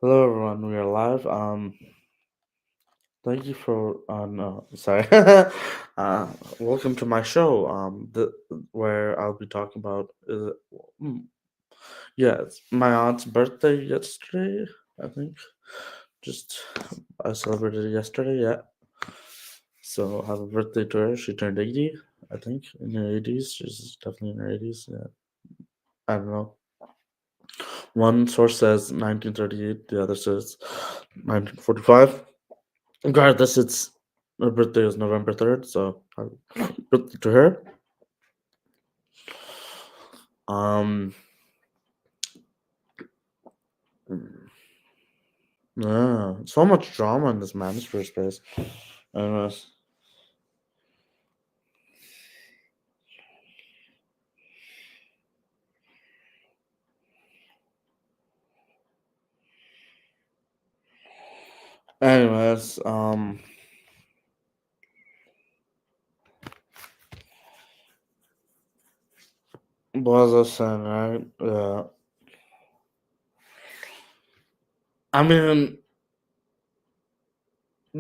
Hello everyone, we are live. Thank you for no, sorry. uh, Welcome to my show. Where I'll be talking about mm, yeah, it's my aunt's birthday yesterday. I think just I celebrated it yesterday. Yeah, so happy birthday to her. She turned 80. I think in her 80s. She's definitely in her 80s. Yeah, I don't know. One source says 1938. The other says 1945. Regardless, it's her birthday is November 3rd, so happy birthday to her. Um, yeah, so much drama in this manosphere space. Anyways, anyways, what was I saying, right? Yeah, I mean,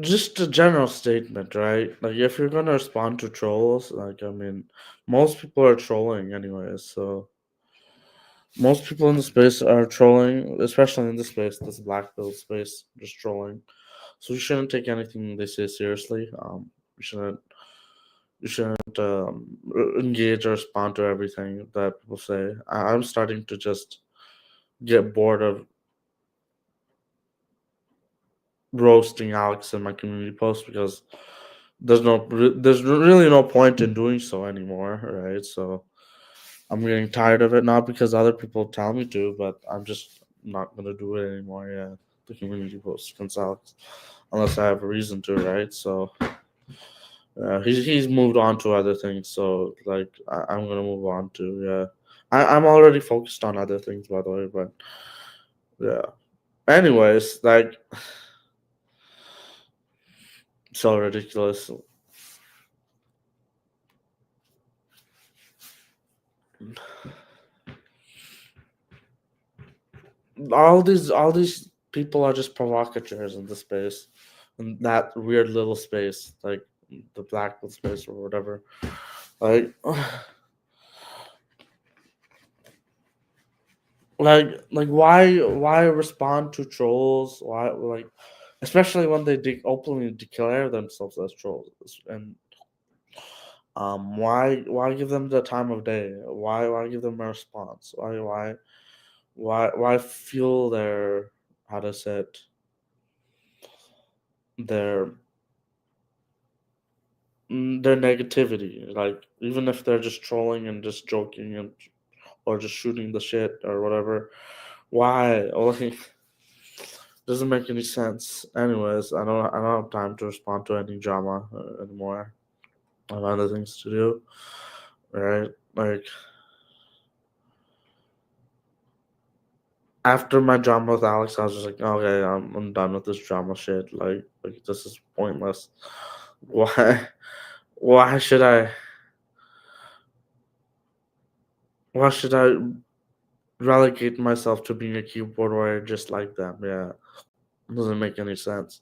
just a general statement, right? Like, if you're gonna respond to trolls, like, I mean, most people are trolling anyways, so most people in the space are trolling, especially in this space, this black pill space, just trolling. So you shouldn't take anything they say seriously. You shouldn't engage or respond to everything that people say. I'm starting to just get bored of roasting Alex in my community posts because there's really no point in doing so anymore, right? So I'm getting tired of it, not because other people tell me to, but I'm just not gonna do it anymore. Yeah, the community posts against Alex, unless I have a reason to, right? So he's moved on to other things, so like I'm gonna move on to yeah. I'm already focused on other things, by the way, but yeah. Anyways, like so ridiculous. All these people are just provocateurs in the space, in that weird little space, like the black little space or whatever. Like, why respond to trolls? Why like, especially when they openly declare themselves as trolls, and why give them the time of day? Why give them a response? Why fuel their, how to say it, their their negativity? Like, even if they're just trolling and just joking and or just shooting the shit or whatever, why? Like, doesn't make any sense. Anyways, I don't have time to respond to any drama anymore. I have other things to do, right? Like, after my drama with Alex, I was just like, okay, I'm done with this drama shit. Like this is pointless. Why why should I why should I relegate myself to being a keyboard warrior just like them? Yeah, doesn't make any sense.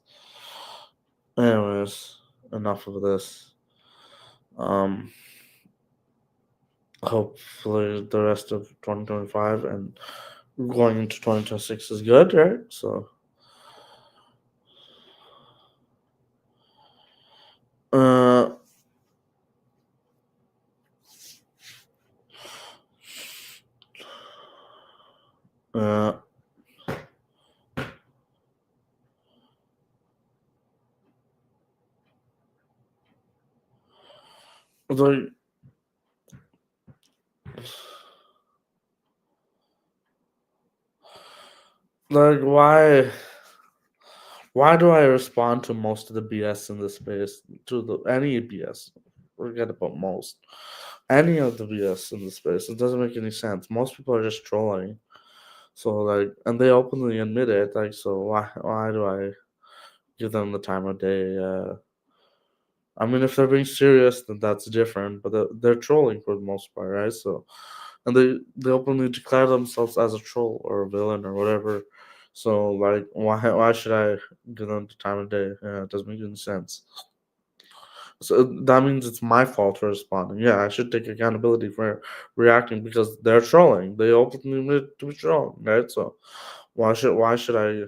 Anyways, enough of this. Um, Hopefully the rest of 2025 and going into 2026 is good, right? So, uh, uh, like, like why do I respond to most of the BS in this space? To the any BS, forget about most. Any of the BS in the space, it doesn't make any sense. Most people are just trolling. So like, and they openly admit it. Like, so why do I give them the time of day? I mean, if they're being serious, then that's different. But they're trolling for the most part, right? So, and they openly declare themselves as a troll or a villain or whatever. So like, why should I give them the time of day? Yeah, it doesn't make any sense. So that means it's my fault for responding. Yeah, I should take accountability for reacting because they're trolling. They openly admit to be trolling, right? So why should I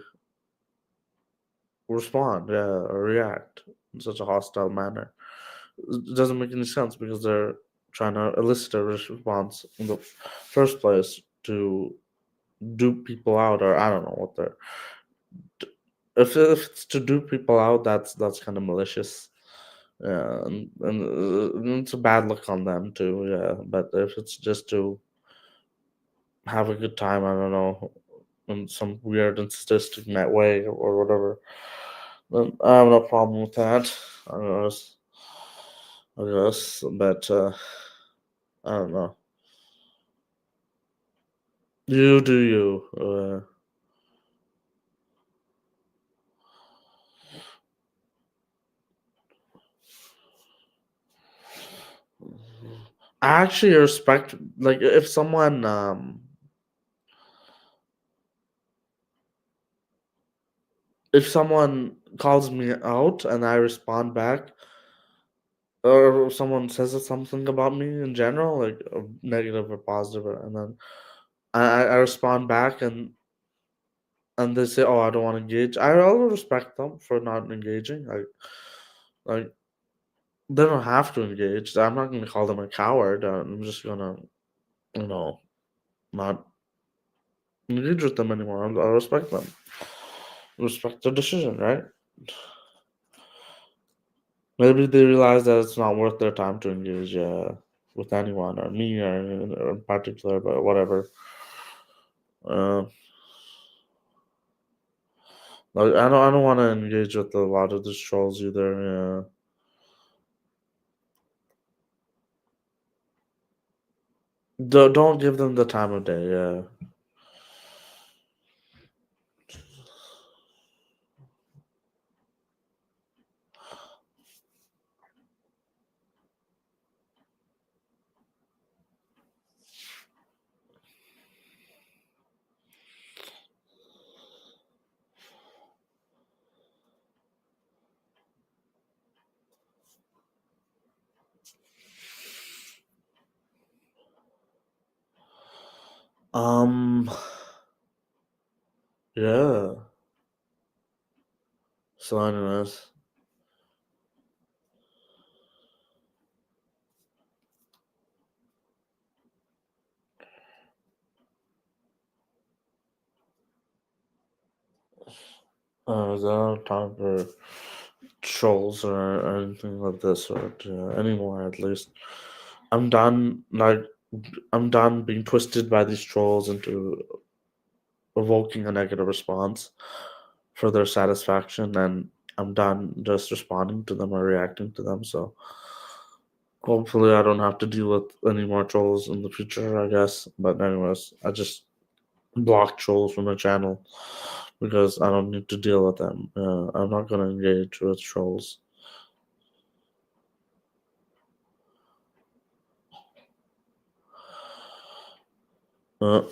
respond, yeah, or react in such a hostile manner? It doesn't make any sense because they're trying to elicit a response in the first place to dupe people out, or I don't know what they're. If it's to dupe people out, that's kind of malicious. Yeah, and it's a bad look on them too. Yeah, but if it's just to have a good time, I don't know, in some weird and sadistic way or whatever, then I have no problem with that. I guess, but I don't know. You do you. I actually respect, like, if someone calls me out and I respond back, or if someone says something about me in general, like negative or positive, and then I respond back and they say, "Oh, I don't want to engage." I'll respect them for not engaging. Like they don't have to engage. I'm not going to call them a coward. I'm just gonna, you know, not engage with them anymore. I'll respect them. Respect their decision, right? Maybe they realize that it's not worth their time to engage with anyone or me or in particular, but whatever. Uh, like I don't want to engage with a lot of these trolls either. Yeah. Don't give them the time of day. Yeah. Um. Yeah. So, anyways, there's no time for trolls or anything like this or anymore. At least I'm done. Like I'm done being twisted by these trolls into evoking a negative response for their satisfaction, and I'm done just responding to them or reacting to them. So hopefully I don't have to deal with any more trolls in the future, I guess. But anyways, I just block trolls from the channel because I don't need to deal with them. I'm not gonna engage with trolls. Uh,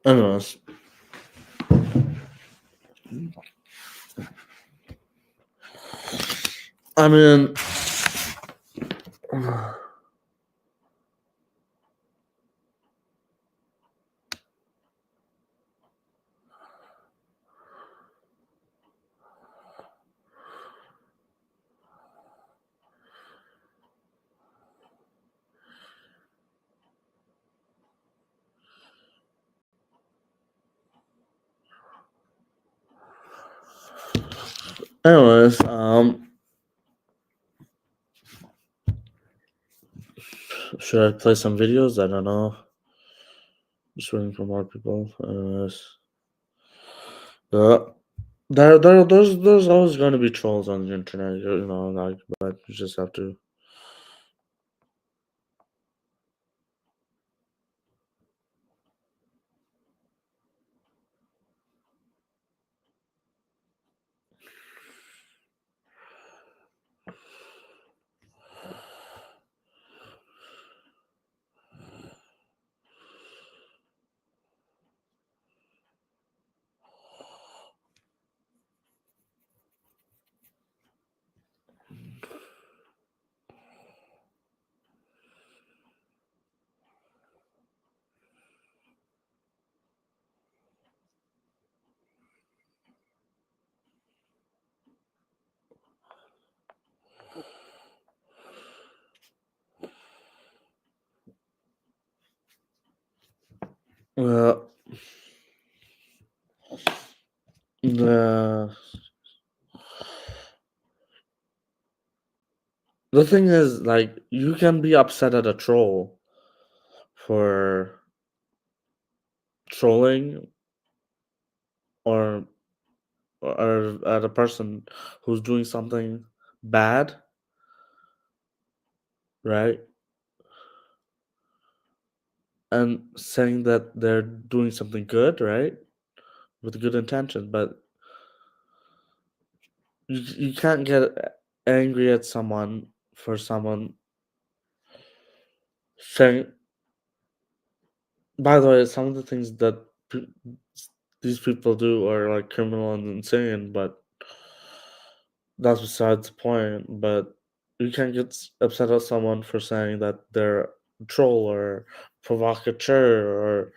anyways, I mean, anyways, should I play some videos? I don't know. Just waiting for more people. Anyways. Uh, there's always going to be trolls on the internet, like, but you just have to. Uh, the the thing is, like, you can be upset at a troll for trolling, or at a person who's doing something bad, right? And saying that they're doing something good, right? With good intention, but you can't get angry at someone for someone saying. By the way, some of the things that pe- these people do are like criminal and insane, but that's besides the point. But you can't get upset at someone for saying that they're a troll or provocateur or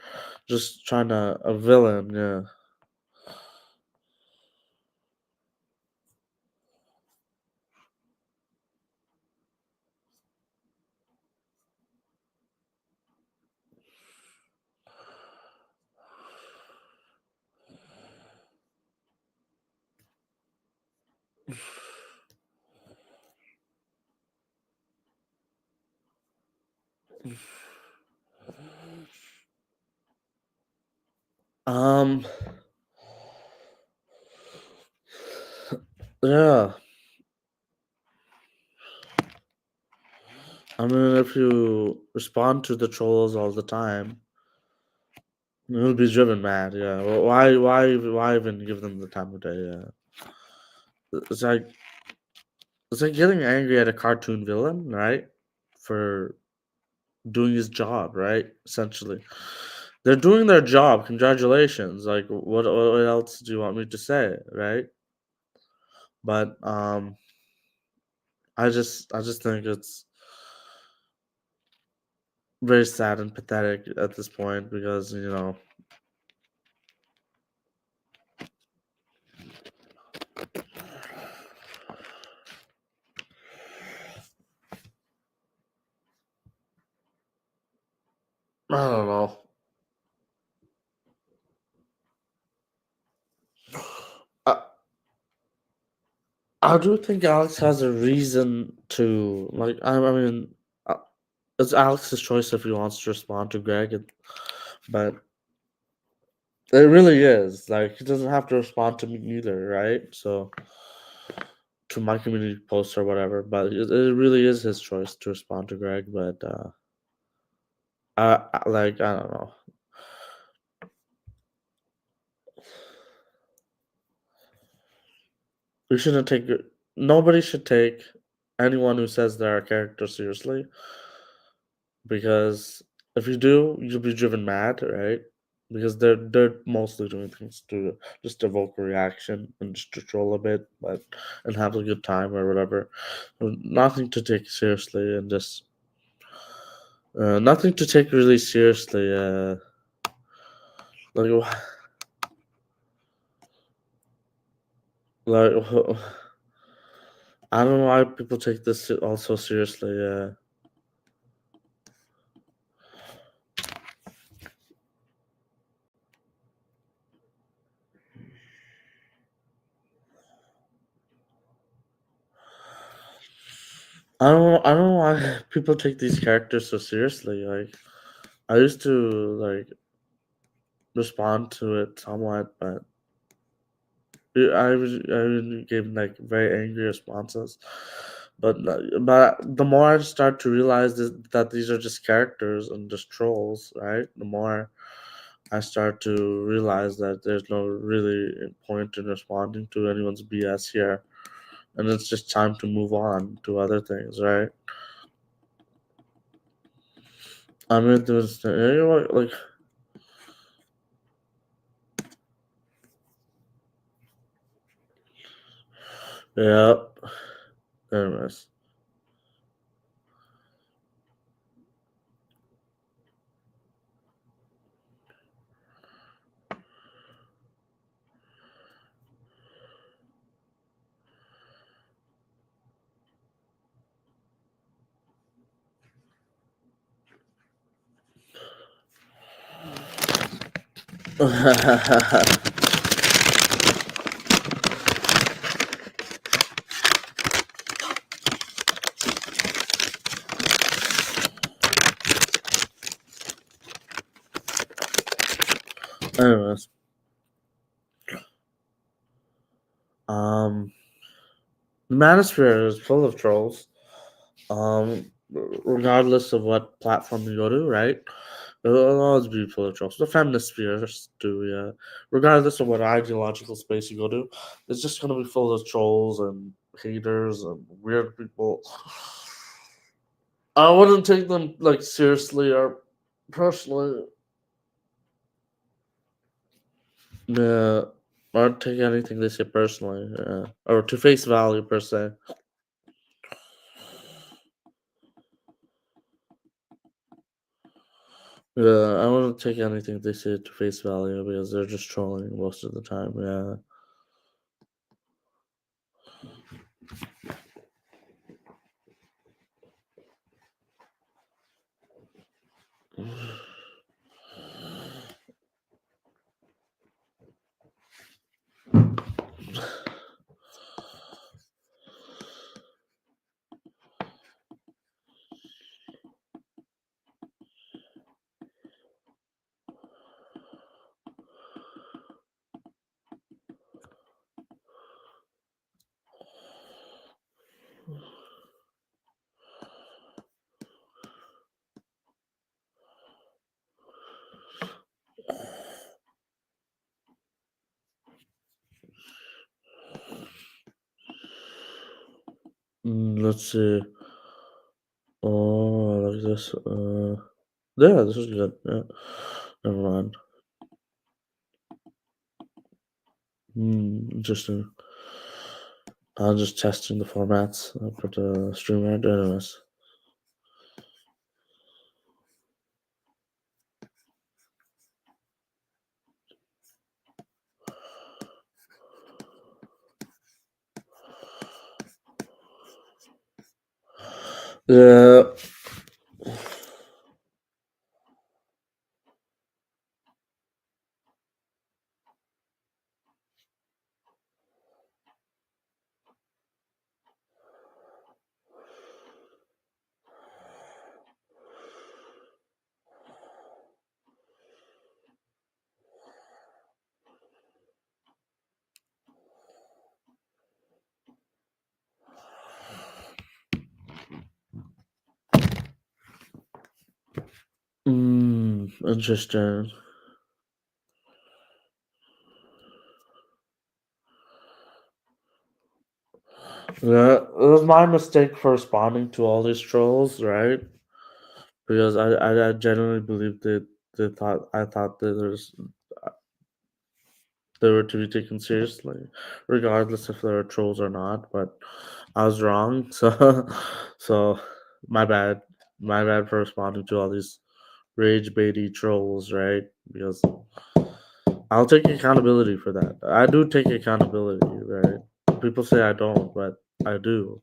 just trying to a villain. Yeah. Um. Yeah. I mean, if you respond to the trolls all the time, you'll be driven mad. Yeah. Well, why even give them the time of day? Yeah. It's like it's like getting angry at a cartoon villain, right? For doing his job, right? Essentially, they're doing their job. Congratulations. Like, what else do you want me to say, right? But I just think it's very sad and pathetic at this point because I don't know. I, I do think Alex has a reason to like. I mean, uh, it's Alex's choice if he wants to respond to Greg, but it really is like he doesn't have to respond to me either, right? So to my community post or whatever, but it really is his choice to respond to Greg. But like I don't know. We shouldn't take Nobody should take anyone who says they're a character seriously, because if you do, you'll be driven mad, right? Because they're mostly doing things to just evoke a reaction and just to troll a bit, but and have a good time or whatever. Nothing to take seriously, and just nothing to take really seriously. Like like I don't know why people take this all so seriously. I don't know why people take these characters so seriously. Like I used to like respond to it somewhat, but I gave like very angry responses, but the more I start to realize that these are just characters and just trolls, right? The more I start to realize that there's no really point in responding to anyone's BS here, and it's just time to move on to other things, right? I mean, there's like yeah. Anyways, anyways, um, the manosphere is full of trolls. Regardless of what platform you go to, right? It'll always be full of trolls. The feminist spheres too, yeah. Regardless of what ideological space you go to, it's just gonna be full of trolls and haters and weird people. I wouldn't take them like seriously or personally. Yeah, or take anything they say personally, or to face value per se. Yeah, I wouldn't take anything they say to face value because they're just trolling most of the time. Yeah. Let's see. Oh, I like this. Yeah, this is good. Yeah. Never mind. Interesting. I'm just testing the formats for the stream right anyways. Yeah. Interesting. Yeah, it was my mistake for responding to all these trolls, right? Because I genuinely believed that I thought that they were to be taken seriously, regardless if they were trolls or not. But I was wrong, so so my bad, my bad for responding to all these rage baity trolls, right? Because I'll take accountability for that. I do take accountability, right? People say I don't, but I do.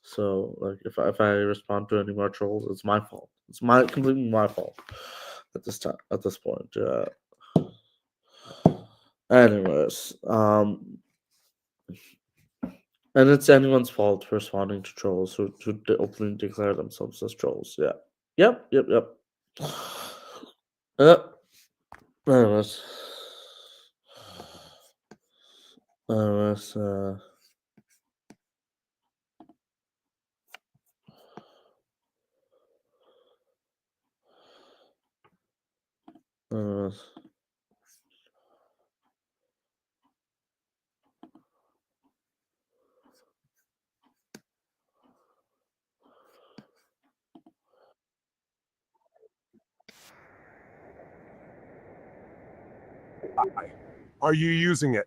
So like if I respond to any more trolls, it's my fault. It's my completely my fault at this time at this point. Anyways, and it's anyone's fault for responding to trolls who openly declare themselves as trolls. Yeah. Yep. Yep. Yep. Yep. Anyways, was uh, Are you using it?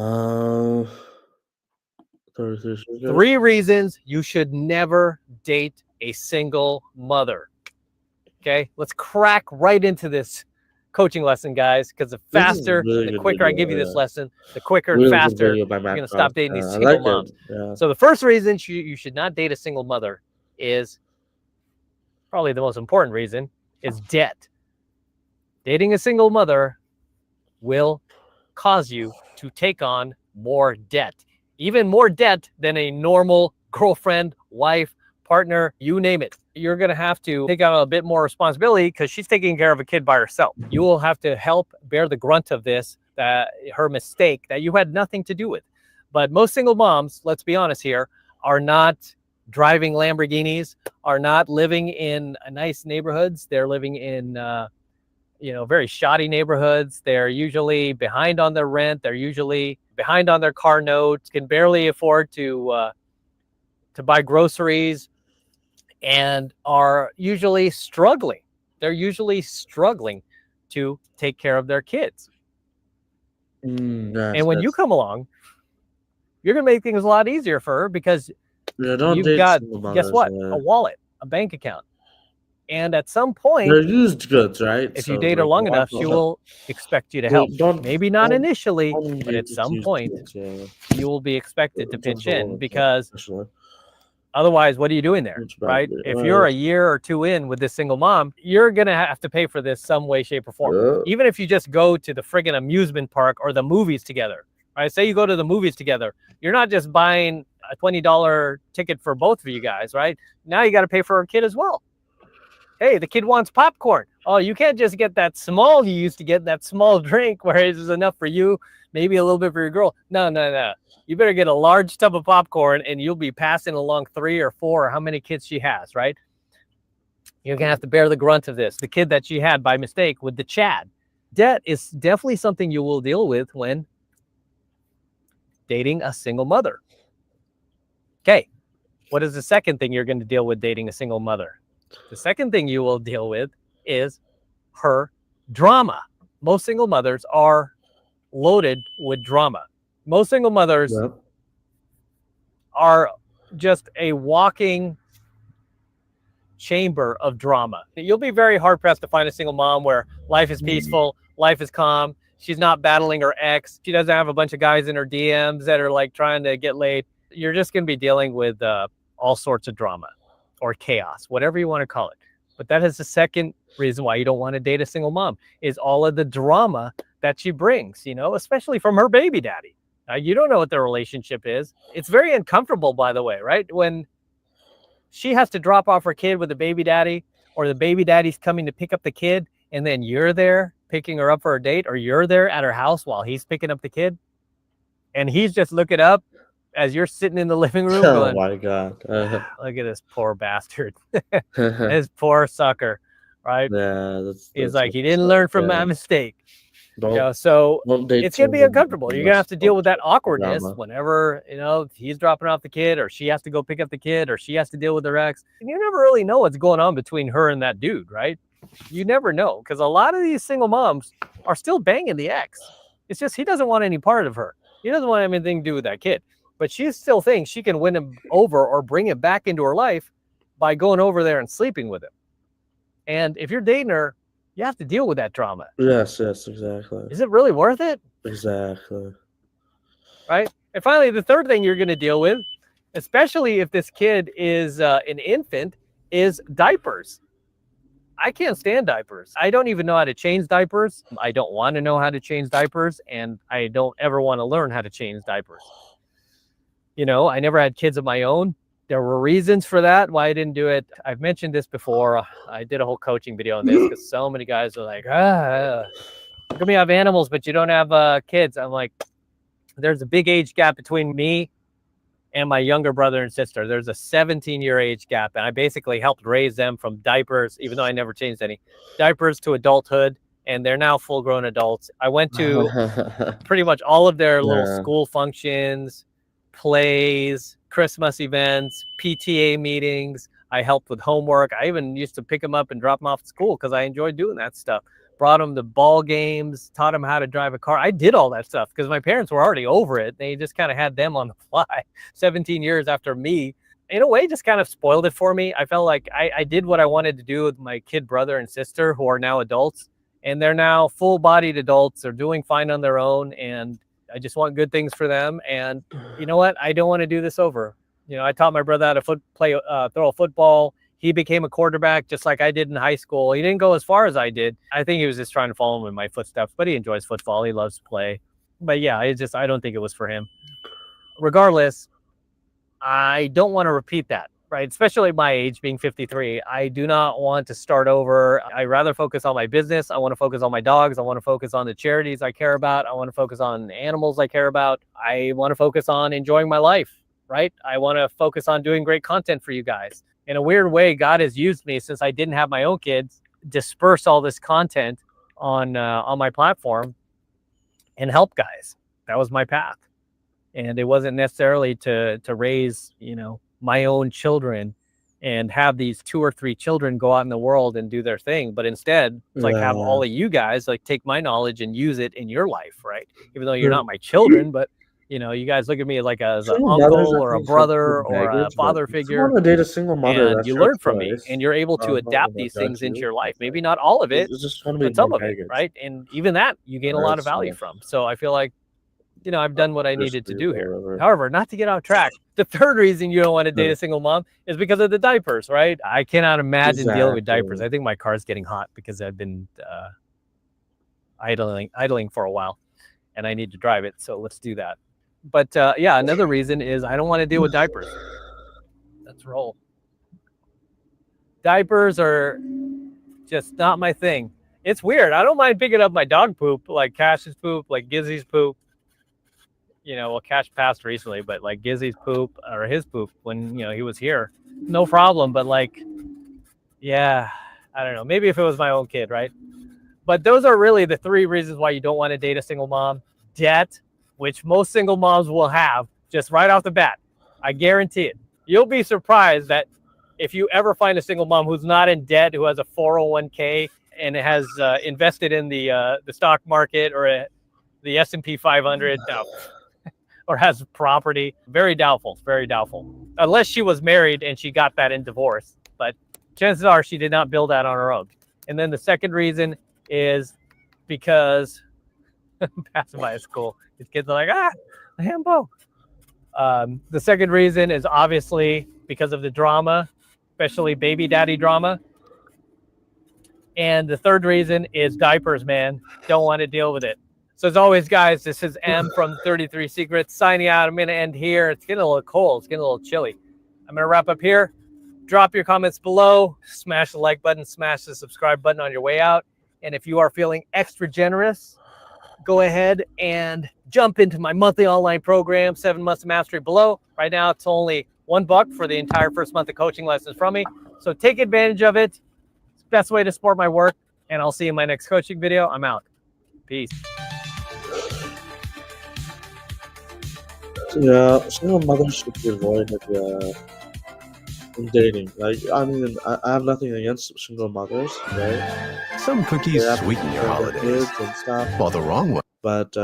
uh, 36 years. 3 reasons you should never date a single mother. Okay, let's crack right into this coaching lesson, guys, because the This is a faster, really the good quicker I video. give you this Yeah. lesson, the quicker and Really good faster video by you're going to Matt stop Cross. dating these I single like moms. it. Yeah. So the first reason you should not date a single mother is probably the most important reason is debt. Dating a single mother will cause you to take on more debt, even more debt than a normal girlfriend, wife, partner, you name it. You're going to have to take on a bit more responsibility because she's taking care of a kid by herself. You will have to help bear the grunt of this, that her mistake that you had nothing to do with. But most single moms, let's be honest here, are not driving Lamborghinis, are not living in nice neighborhoods. They're living in very shoddy neighborhoods. They're usually behind on their rent. They're usually behind on their car notes, can barely afford to buy groceries, and are usually struggling. They're usually struggling to take care of their kids. Yes, And when you yes. come along, you're going to make things a lot easier for her because Yeah, don't you've date got, single guess mothers. what? A wallet, a bank account. And at some point, They're used goods, right? if So you date her like, long enough, she will expect you to help. Maybe not initially, but at some point, you will be expected to pitch in because otherwise, what are you doing there, right? If you're a year or 2 in with this single mom, you're going to have to pay for this some way, shape, or form. Even if you just go to the friggin' amusement park or the movies together, right? Say you go to the movies together. You're not just buying a $20 ticket for both of you guys, right? Now you got to pay for her kid as well. Hey, the kid wants popcorn. Oh, you can't just get that small you used to get, that small drink where it's enough for you, maybe a little bit for your girl. No. You better get a large tub of popcorn and you'll be passing along 3 or 4 or how many kids she has, right? You're going to have to bear the grunt of this. The kid that she had by mistake with the Chad. Debt is definitely something you will deal with when dating a single mother. Okay, what is the second thing you're going to deal with dating a single mother? The second thing you will deal with is her drama. Most single mothers are loaded with drama. Most single mothers are just a walking chamber of drama. You'll be very hard pressed to find a single mom where life is peaceful, life is calm. She's not battling her ex. She doesn't have a bunch of guys in her DMs that are like trying to get laid. You're just going to be dealing with all sorts of drama or chaos, whatever you want to call it. But that is the second reason why you don't want to date a single mom, is all of the drama that she brings, especially from her baby daddy. You don't know what their relationship is. It's very uncomfortable, by the way, right? When she has to drop off her kid with the baby daddy, or the baby daddy's coming to pick up the kid, and then you're there picking her up for a date, or you're there at her house while he's picking up the kid, and he's just looking up as you're sitting in the living room going, oh my God. Look at this poor bastard. This poor sucker, right? Yeah, He's like, he didn't learn from my mistake. So it's going to be uncomfortable. You're going to have to deal with that awkwardness whenever, he's dropping off the kid, or she has to go pick up the kid, or she has to deal with her ex. And you never really know what's going on between her and that dude, right? You never know, because a lot of these single moms are still banging the ex. It's just he doesn't want any part of her. He doesn't want anything to do with that kid. But she still thinks she can win him over or bring him back into her life by going over there and sleeping with him. And if you're dating her, you have to deal with that drama. Yes, exactly. Is it really worth it? Exactly. Right? And finally, the third thing you're going to deal with, especially if this kid is an infant, is diapers. I can't stand diapers. I don't even know how to change diapers. I don't want to know how to change diapers, and I don't ever want to learn how to change diapers. I never had kids of my own. There were reasons for that, why I didn't do it. I've mentioned this before. I did a whole coaching video on this because so many guys are like, How come you have animals but you don't have kids? I'm like, there's a big age gap between me and my younger brother and sister. There's a 17-year age gap, and I basically helped raise them from diapers, even though I never changed any diapers, to adulthood, and they're now full-grown adults. I went to pretty much all of their little Yeah. school functions, plays, Christmas events, PTA meetings. I helped with homework. I even used to pick them up and drop them off at school because I enjoyed doing that stuff. Brought them to ball games, taught them how to drive a car. I did all that stuff because my parents were already over it. They just kind of had them on the fly 17 years after me. In a way, just kind of spoiled it for me. I felt like I did what I wanted to do with my kid brother and sister who are now adults, and they're now full-bodied adults. They're doing fine on their own, and I just want good things for them. And you know what? I don't want to do this over. You know, I taught my brother how to throw a football. He became a quarterback just like I did in high school. He didn't go as far as I did. I think he was just trying to follow in my footsteps, but he enjoys football. He loves to play. But yeah, I don't think it was for him. Regardless, I don't want to repeat that, right? Especially my age, being 53. I do not want to start over. I rather focus on my business. I want to focus on my dogs. I want to focus on the charities I care about. I want to focus on animals I care about. I want to focus on enjoying my life, right? I want to focus on doing great content for you guys. In a weird way, God has used me since I didn't have my own kids, disperse all this content on my platform and help guys. That was my path. And it wasn't necessarily to raise, you know, my own children and have these 2 or 3 children go out in the world and do their thing, but instead it's like have Yeah. all of you guys like take my knowledge and use it in your life, right? Even though you're not my children, but you know, you guys look at me like as an Single mothers, uncle I or a think, have brother good or a baggage, but father if you figure, want to date a single mother, and that's you your learn from me and choice. you're able to I'm not adapt gonna these things judge into you. your life. Maybe not all of it, It's just gonna be but more some of it, baggage. right? And even that you gain a lot of That's value from. So I feel like, you know, I've done what I needed to bittersweet do or here. whatever. However, not to get off track, the third reason you don't want to date Yeah, a single mom is because of the diapers, right? I cannot imagine dealing with diapers. exactly. I think my car's getting hot because I've been idling for a while, and I need to drive it. So let's do that. But yeah, another reason is I don't want to deal with diapers. Let's roll. Diapers are just not my thing. It's weird. I don't mind picking up my dog poop, like Cash's poop, like Gizzy's poop. You know, well, Cash passed recently, but like Gizzy's poop or his poop when, you know, he was here, no problem. But like, yeah, I don't know. Maybe if it was my own kid, right? But those are really the 3 reasons why you don't want to date a single mom. Debt, which most single moms will have just right off the bat. I guarantee it. You'll be surprised that if you ever find a single mom who's not in debt, who has a 401k and has invested in the stock market or the S&P 500, or has property, very doubtful, very doubtful. Unless she was married and she got that in divorce. But chances are she did not build that on her own. And then the second reason is because passing by a school, these kids are like, a Hambo. The second reason is obviously because of the drama, especially baby daddy drama. And the third reason is diapers, man. Don't want to deal with it. So as always, guys, this is M from 33 Secrets signing out. I'm going to end here. It's getting a little cold. It's getting a little chilly. I'm going to wrap up here. Drop your comments below. Smash the like button. Smash the subscribe button on your way out. And if you are feeling extra generous, go ahead and jump into my monthly online program, 7 Months of Mastery Below. Right now, it's only $1 for the entire first month of coaching lessons from me. So take advantage of it. It's the best way to support my work. And I'll see you in my next coaching video. I'm out. Peace. Yeah, single mothers should be avoided. In dating. Like, I mean, I have nothing against single mothers, right? Some They cookies have to sweeten take your care of their holidays, kids and stuff, while the wrong one. but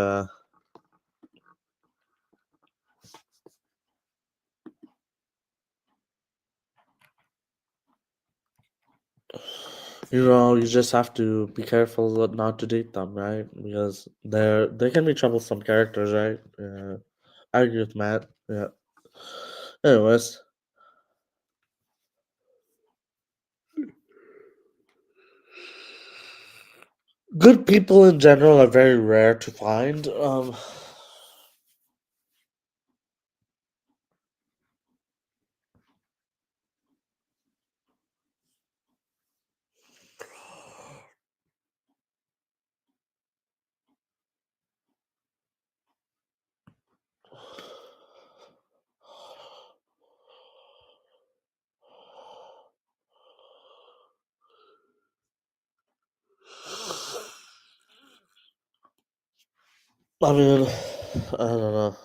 you just have to be careful not to date them, right? Because they can be troublesome characters, right? Yeah, I agree with Matt. Yeah. Anyways, good people in general are very rare to find. I mean, I don't know.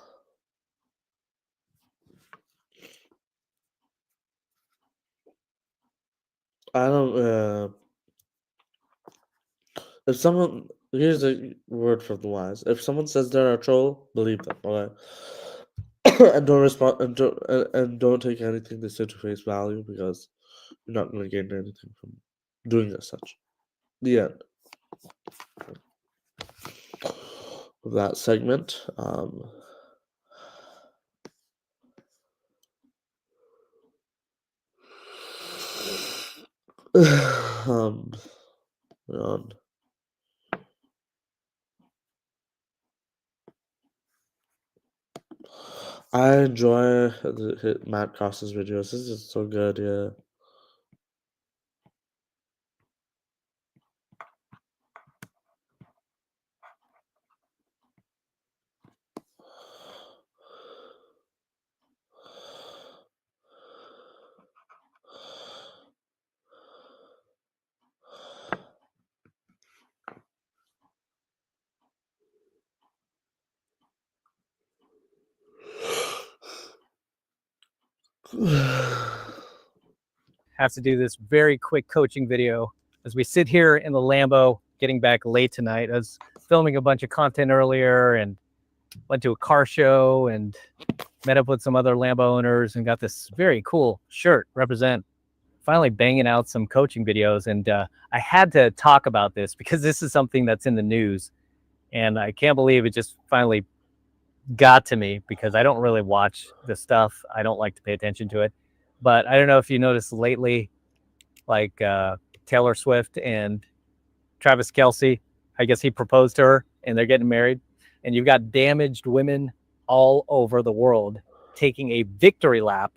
I don't. If someone here's a word from the wise. If someone says they're a troll, believe them. Okay, and don't respond and don't take anything they say to face value because you're not going to gain anything from doing as such. The end of that segment. um, on. I enjoy Matt Cross's videos. This is so good, yeah. Have to do this very quick coaching video as we sit here in the Lambo, getting back late tonight. I was filming a bunch of content earlier and went to a car show and met up with some other Lambo owners and got this very cool shirt, represent. Finally banging out some coaching videos. And I had to talk about this because this is something that's in the news. And I can't believe it just finally got to me because I don't really watch the stuff. I don't like to pay attention to it. But I don't know if you noticed lately, like Taylor Swift and Travis Kelce, I guess he proposed to her and they're getting married. And you've got damaged women all over the world taking a victory lap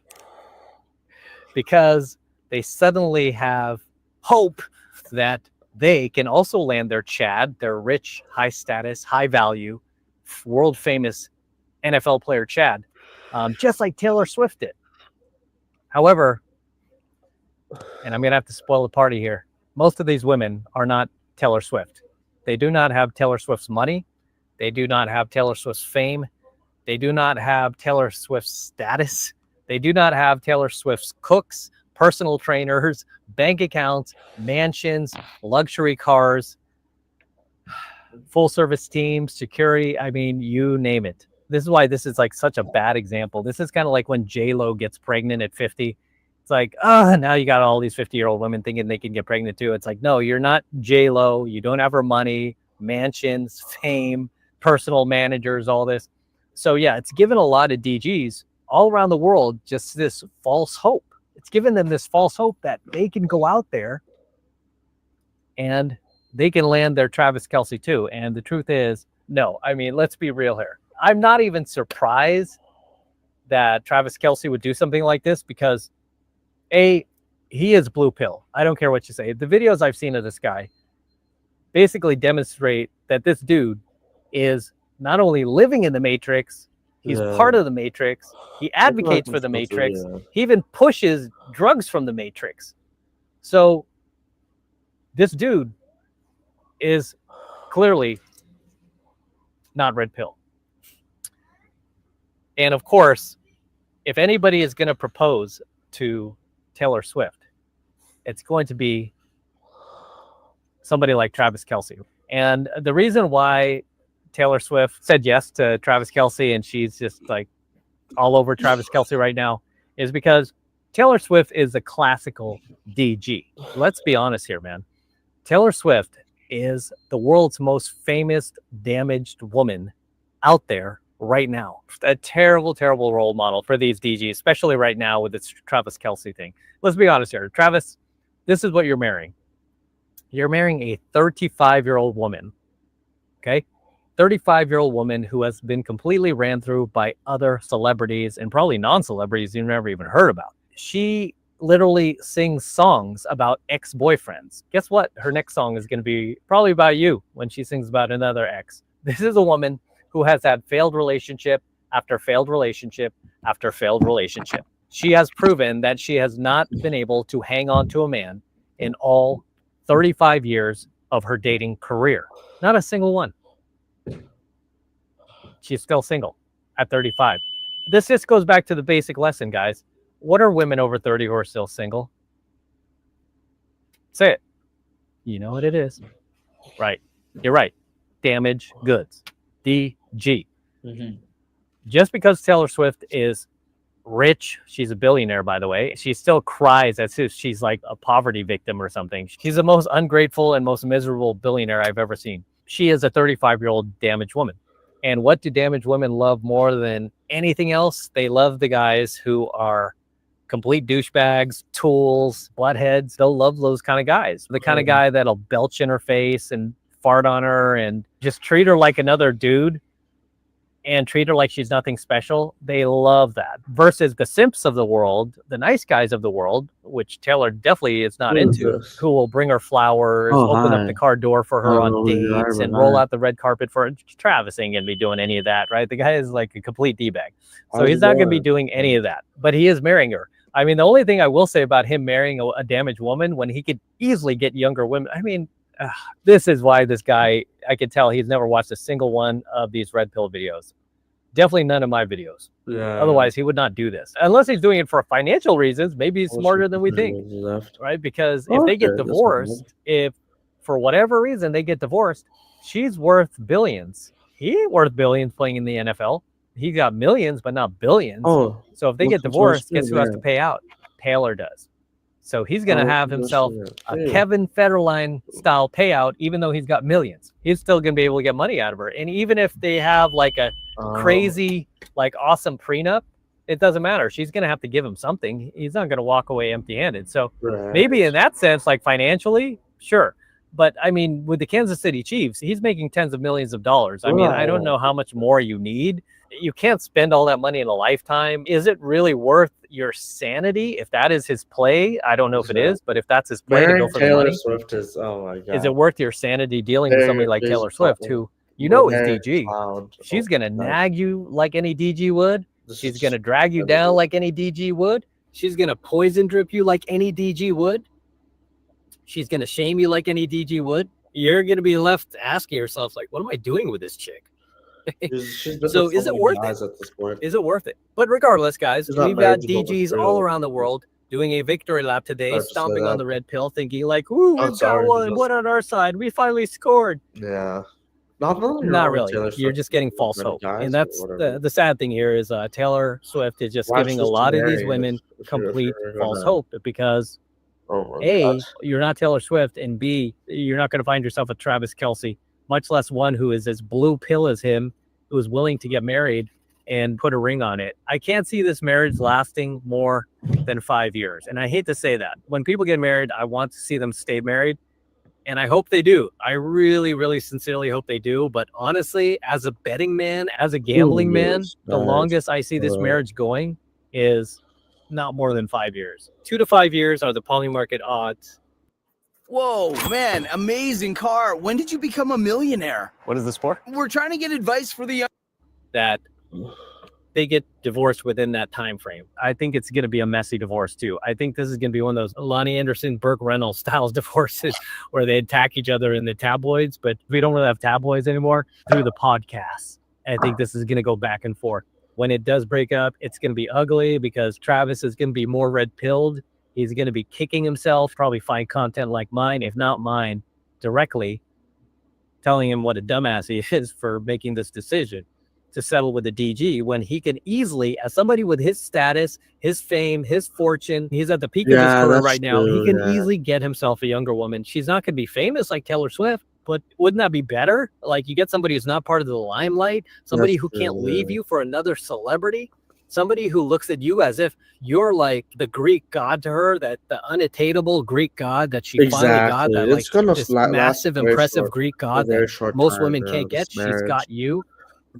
because they suddenly have hope that they can also land their Chad, their rich, high status, high value, world famous NFL player Chad, just like Taylor Swift did. However, and I'm going to have to spoil the party here, most of these women are not Taylor Swift. They do not have Taylor Swift's money. They do not have Taylor Swift's fame. They do not have Taylor Swift's status. They do not have Taylor Swift's cooks, personal trainers, bank accounts, mansions, luxury cars, full service teams, security. I mean, you name it. This is why this is like such a bad example. This is kind of like when J-Lo gets pregnant at 50. It's like, now you got all these 50-year-old women thinking they can get pregnant too. It's like, no, you're not J-Lo. You don't have her money, mansions, fame, personal managers, all this. So yeah, it's given a lot of DGs all around the world just this false hope. It's given them this false hope that they can go out there and they can land their Travis Kelce too. And the truth is, no. I mean, let's be real here. I'm not even surprised that Travis Kelce would do something like this because he is blue pill. I don't care what you say. The videos I've seen of this guy basically demonstrate that this dude is not only living in the Matrix, he's part of the Matrix. He advocates for the Matrix. He even pushes drugs from the Matrix. So this dude is clearly not red pill. And of course, if anybody is going to propose to Taylor Swift, it's going to be somebody like Travis Kelce. And the reason why Taylor Swift said yes to Travis Kelce and she's just like all over Travis Kelce right now is because Taylor Swift is a classical DG. Let's be honest here, man. Taylor Swift is the world's most famous damaged woman out there right now. A terrible, terrible role model for these DGs, especially right now with this Travis Kelce thing. Let's be honest here. Travis, this is what you're marrying. You're marrying a 35-year-old woman, okay? 35-year-old woman who has been completely ran through by other celebrities and probably non-celebrities you've never even heard about. She literally sings songs about ex-boyfriends. Guess what? Her next song is going to be probably about you when she sings about another ex. This is a woman who has had failed relationship after failed relationship after failed relationship. She has proven that she has not been able to hang on to a man in all 35 years of her dating career. Not a single one. She's still single at 35. This just goes back to the basic lesson, guys. What are women over 30 who are still single? Say it. You know what it is. Right. You're right. Damaged goods. DG. Mhm. Just because Taylor Swift is rich, she's a billionaire, by the way, she still cries as if she's like a poverty victim or something. She's the most ungrateful and most miserable billionaire I've ever seen. She is a 35-year-old damaged woman. And what do damaged women love more than anything else? They love the guys who are complete douchebags, tools, buttheads. They'll love those kind of guys. The kind of guy that'll belch in her face and fart on her and just treat her like another dude and treat her like she's nothing special. They love that. Versus the simps of the world, the nice guys of the world, which Taylor definitely is not Who is into, this? who will bring her flowers, Oh, open hi. up the car door for her I don't know on who you are, dates, but and roll hi. out the red carpet for her. Travis ain't gonna be doing any of that, right? The guy is like a complete D-bag. So How's he's it not gonna be going? doing any of that. But he is marrying her. I mean, the only thing I will say about him marrying a damaged woman when he could easily get younger women, I mean, this is why this guy, I could tell he's never watched a single one of these red pill videos. Definitely none of my videos. Yeah. Otherwise, he would not do this. Unless he's doing it for financial reasons. Maybe he's smarter than we think, Left. right? Because if they get Okay, that's not divorced, if for whatever reason they get divorced, she's worth billions. He ain't worth billions playing in the NFL. He got millions, but not billions. Oh, So if they get looking for divorced, a guess who has to student, pay out? Taylor does. So he's going to have looking for himself student. a Hey. Kevin Federline style payout, even though he's got millions. He's still going to be able to get money out of her. And even if they have like a crazy, like awesome prenup, it doesn't matter. She's going to have to give him something. He's not going to walk away empty handed. So Right. maybe in that sense, like financially, sure. But I mean, with the Kansas City Chiefs, he's making tens of millions of dollars. I mean, I don't know how much more you need. You can't spend all that money in a lifetime. Is it really worth your sanity? If that is his play, I don't know if it is, but if that's his play to go Marrying for the Taylor money, Swift is, oh my God. is it worth your sanity dealing with somebody like Taylor Swift, who you Well, know is very DG? loud. She's Oh, gonna nice. nag you like any DG would. This She's is gonna drag you down like any DG would. She's gonna poison drip you like any DG would. She's gonna shame you like any DG would. You're gonna be left asking yourself, like, what am I doing with this chick? she's been So with is it many worth guys at this point. Is it worth it? But regardless, guys, She's not we've got married to DGs Noah all Creel. around the world doing a victory lap today, Sorry to say stomping on that. the red pill, thinking like, "Ooh, I'm we've sorry, got one, because- one on our side. We finally scored." Yeah. Not really. Not really. You're just getting false hope, and that's the sad thing here is Taylor Swift is just giving a lot of these women complete false hope because Oh my A, God. you're not Taylor Swift, and B, you're not going to find yourself a Travis Kelce, much less one who is as blue pill as him, who is willing to get married and put a ring on it. I can't see this marriage lasting more than 5 years. And I hate to say that. When people get married, I want to see them stay married. And I hope they do. I really, really sincerely hope they do. But honestly, as a betting man, as a gambling man, the longest I see this marriage going is not more than 5 years. 2 to 5 years are the poly market odds. Whoa, man, amazing car. When did you become a millionaire? What is this for? We're trying to get advice for the young. That they get divorced within that time frame. I think it's going to be a messy divorce too. I think this is going to be one of those Lonnie Anderson, Burke Reynolds styles divorces where they attack each other in the tabloids, but we don't really have tabloids anymore through the podcasts. I think this is going to go back and forth. When it does break up, it's going to be ugly because Travis is going to be more red-pilled. He's going to be kicking himself, probably find content like mine, if not mine, directly telling him what a dumbass he is for making this decision to settle with a DG when he can easily, as somebody with his status, his fame, his fortune, he's at the peak of his career right now. He can easily get himself a younger woman. She's not going to be famous like Taylor Swift, but wouldn't that be better? Like you get somebody who's not part of the limelight, somebody who can't leave you for another celebrity, somebody who looks at you as if you're like the Greek god to her, that the unattainable Greek god that she finally got, that like this massive, impressive Greek god that most women can't get. She's got you.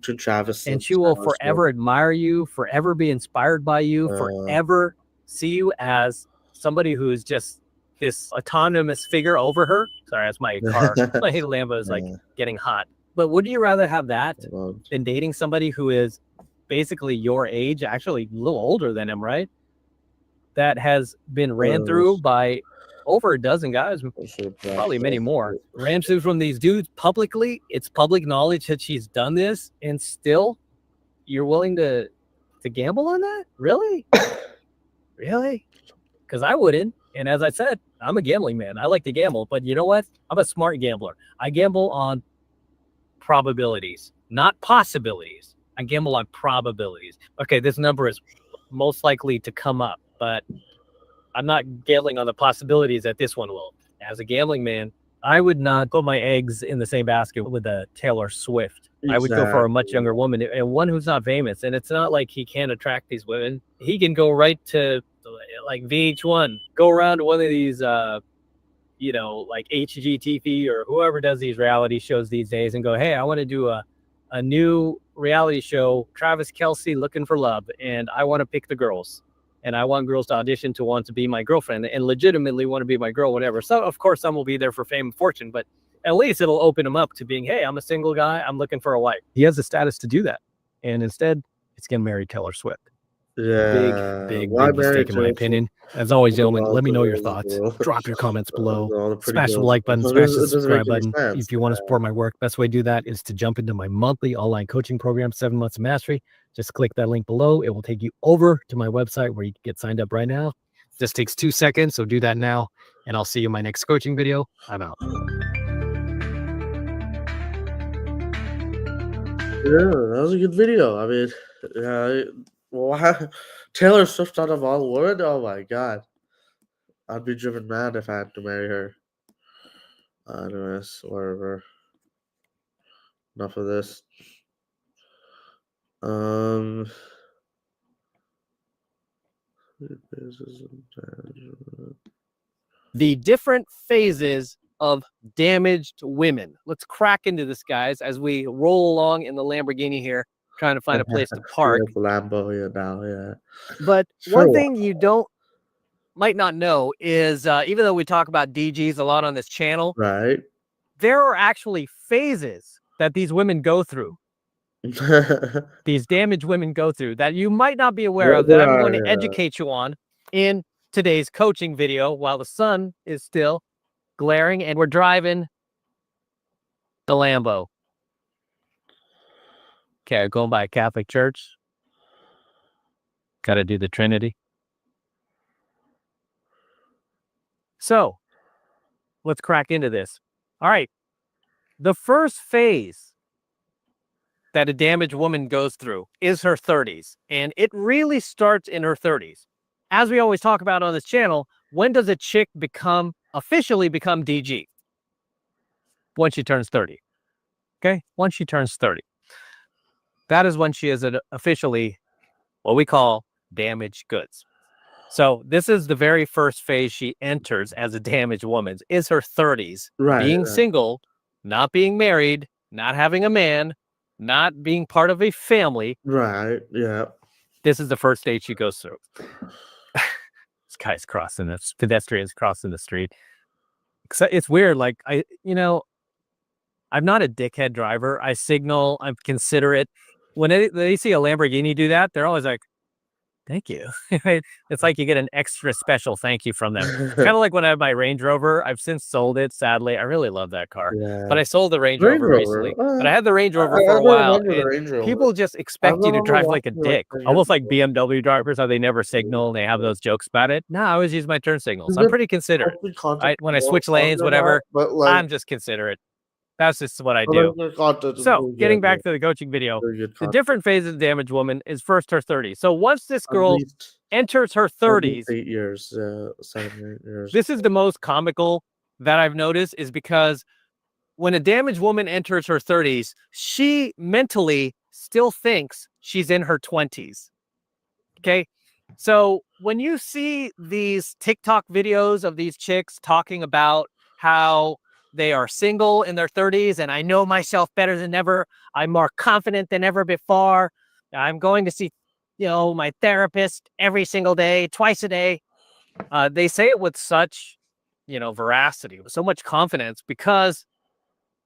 To Travis, and she will forever admire you, forever be inspired by you, forever see you as somebody who's just this autonomous figure over her. Sorry, that's my car. My Lambo is like getting hot. But would you rather have that than dating somebody who is basically your age, actually a little older than him, right? That has been ran through by over a dozen guys, probably many more, ran through from these dudes publicly. It's public knowledge that she's done this, and still you're willing to gamble on that? Really? Really? Because I wouldn't. And as I said, I'm a gambling man. I like to gamble, but you know what? I'm a smart gambler. I gamble on probabilities, not possibilities. I gamble on probabilities. Okay, this number is most likely to come up, but I'm not gambling on the possibilities that this one will. As a gambling man, I would not put my eggs in the same basket with a Taylor Swift. I would go for a much younger woman and one who's not famous. And it's not like he can't attract these women. He can go right to like VH1, go around to one of these, you know, like HGTV or whoever does these reality shows these days and go, hey, I want to do a new reality show, Travis Kelce Looking for Love, and I want to pick the girls. And I want girls to audition to want to be my girlfriend and legitimately want to be my girl, whatever. So, of course, some will be there for fame and fortune, but at least it'll open him up to being, hey, I'm a single guy. I'm looking for a wife. He has the status to do that. And instead, it's going to marry Taylor Swift. Yeah. Big mistake in my opinion. As always, gentlemen, let me know your thoughts. Drop your comments below. Smash the like button, smash the subscribe button. If you want to support my work, best way to do that is to jump into my monthly online coaching program, 7 Months of Mastery. Just click that link below. It will take you over to my website where you can get signed up right now. Just takes 2 seconds, so do that now. And I'll see you in my next coaching video. I'm out. Yeah, that was a good video. I mean, Taylor Swift out of all women? Oh my god. I'd be driven mad if I had to marry her. Anyways, whatever. Enough of this. The different phases of damaged women. Let's crack into this, guys, as we roll along in the Lamborghini here, trying to find a place to park. Lambo here now, yeah. But one thing you might not know is even though we talk about DGs a lot on this channel, right? There are actually phases that these women go through. These damaged women go through that you might not be aware of, that I'm going to educate you on in today's coaching video while the sun is still glaring and we're driving the Lambo. Okay, going by a Catholic church. Got to do the Trinity. So let's crack into this. All right. The first phase that a damaged woman goes through is her 30s. And it really starts in her 30s. As we always talk about on this channel, when does a chick officially become DG? When she turns 30. Okay? Once she turns 30. That is when she is officially what we call damaged goods. So this is the very first phase she enters as a damaged woman, is her 30s. Being single, not being married, not having a man, not being part of a family. Right, yeah. This is the first stage she goes through. This guy's crossing this, pedestrians crossing the street. It's weird. Like, I'm not a dickhead driver. I signal, I'm considerate. When they see a Lamborghini do that, they're always like, thank you. It's like you get an extra special thank you from them. Kind of like when I have my Range Rover. I've since sold it, sadly. I really love that car. Yeah. But I sold the Range Rover recently. But I had the Range Rover for a while. And people just expect you to drive like a dick. Almost like BMW drivers, how they never signal and they have those jokes about it. No, I always use my turn signals. I'm pretty considerate. When I switch lanes, whatever, I'm just considerate. That's just what I do. So, getting back to the coaching video, the different phases of damaged woman is first her 30s. So once this girl enters her 30s, 8 years, 7 years. This is the most comical that I've noticed, is because when a damaged woman enters her 30s, she mentally still thinks she's in her 20s. Okay. So when you see these TikTok videos of these chicks talking about how they are single in their 30s, and I know myself better than ever. I'm more confident than ever before. I'm going to see, my therapist every single day, twice a day. They say it with such, veracity, with so much confidence, because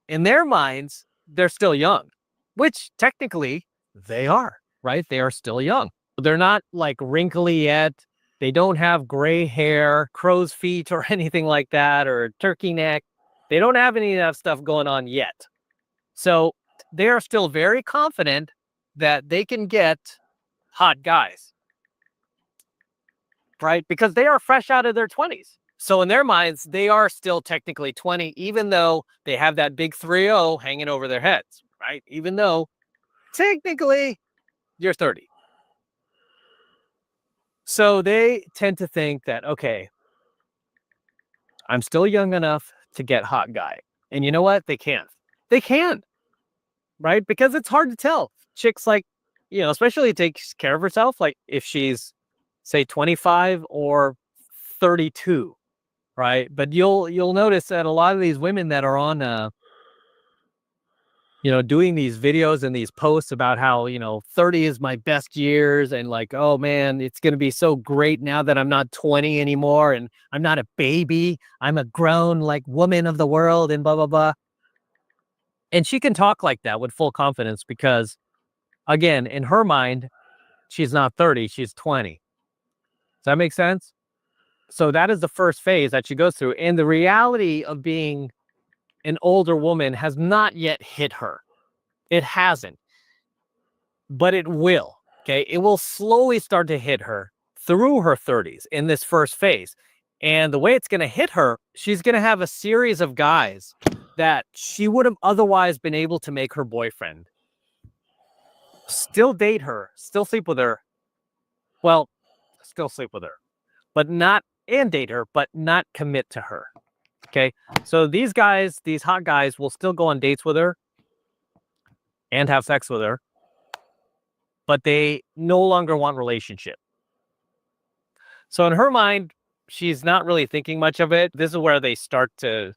in their minds, they're still young, which technically they are, right? They are still young. They're not like wrinkly yet. They don't have gray hair, crow's feet, or anything like that, or turkey neck. They don't have any of that stuff going on yet. So they are still very confident that they can get hot guys, right? Because they are fresh out of their 20s. So in their minds, they are still technically 20, even though they have that big 3-0 hanging over their heads, right? Even though technically you're 30. So they tend to think that, okay, I'm still young enough to get hot guy. And you know what? They can't. They can, right? Because it's hard to tell. Chicks like, especially takes care of herself. Like if she's say 25 or 32, right? But you'll notice that a lot of these women that are on doing these videos and these posts about how, 30 is my best years and like, oh man, it's going to be so great now that I'm not 20 anymore and I'm not a baby. I'm a grown like woman of the world and blah, blah, blah. And she can talk like that with full confidence because again, in her mind, she's not 30, she's 20. Does that make sense? So that is the first phase that she goes through. And the reality of being an older woman has not yet hit her. It hasn't, but it will. Okay. It will slowly start to hit her through her 30s in this first phase. And the way it's going to hit her, she's going to have a series of guys that she would have otherwise been able to make her boyfriend. Still date her, still sleep with her. Well, still sleep with her, but not, and date her, but not commit to her. Okay. So these guys, these hot guys will still go on dates with her and have sex with her, but they no longer want relationship. So in her mind, she's not really thinking much of it. This is where they start to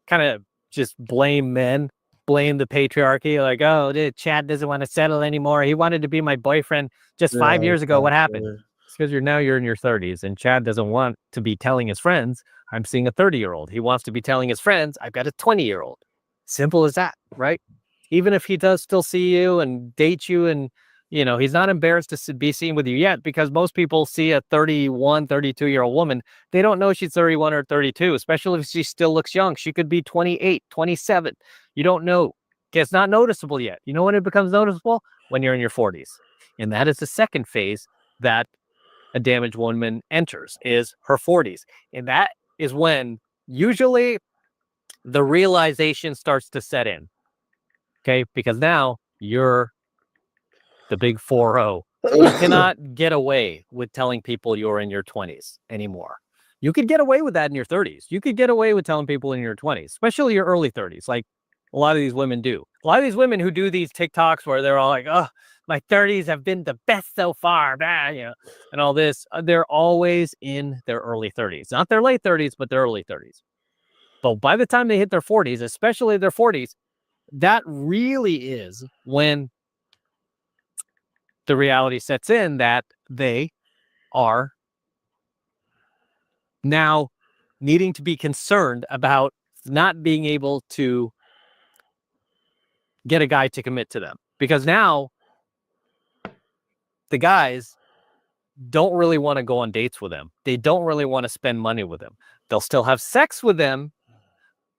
kind of just blame men, blame the patriarchy. Like, oh, Chad doesn't want to settle anymore. He wanted to be my boyfriend just 5 years ago. What happened? It's because you're in your 30s and Chad doesn't want to be telling his friends, I'm seeing a 30-year-old. He wants to be telling his friends, I've got a 20-year-old. Simple as that, right? Even if he does still see you and date you and, he's not embarrassed to be seen with you yet because most people see a 31, 32-year-old woman. They don't know she's 31 or 32, especially if she still looks young. She could be 28, 27. You don't know. It's not noticeable yet. You know when it becomes noticeable? When you're in your 40s. And that is the second phase that a damaged woman enters, is her 40s. And that is when usually the realization starts to set in. Okay? Because now you're the big 4-0. You cannot get away with telling people you're in your 20s anymore. You could get away with that in your 30s. You could get away with telling people in your 20s, especially your early 30s, like a lot of these women do. A lot of these women who do these TikToks where they're all like, oh, my 30s have been the best so far, and all this, they're always in their early 30s. Not their late 30s, but their early 30s. But by the time they hit their 40s, especially their 40s, that really is when the reality sets in that they are now needing to be concerned about not being able to get a guy to commit to them. Because now the guys don't really want to go on dates with them. They don't really want to spend money with them. They'll still have sex with them,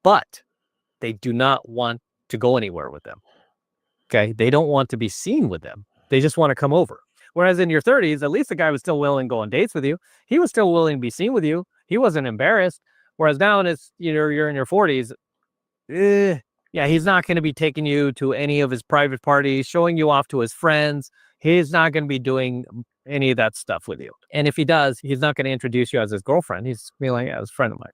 but they do not want to go anywhere with them. Okay? They don't want to be seen with them. They just want to come over. Whereas in your 30s, at least the guy was still willing to go on dates with you. He was still willing to be seen with you. He wasn't embarrassed. Whereas now in his, you're in your 40s, yeah, he's not going to be taking you to any of his private parties, showing you off to his friends. He's not going to be doing any of that stuff with you. And if he does, he's not going to introduce you as his girlfriend. He's going to be like, yeah, it's a friend of mine.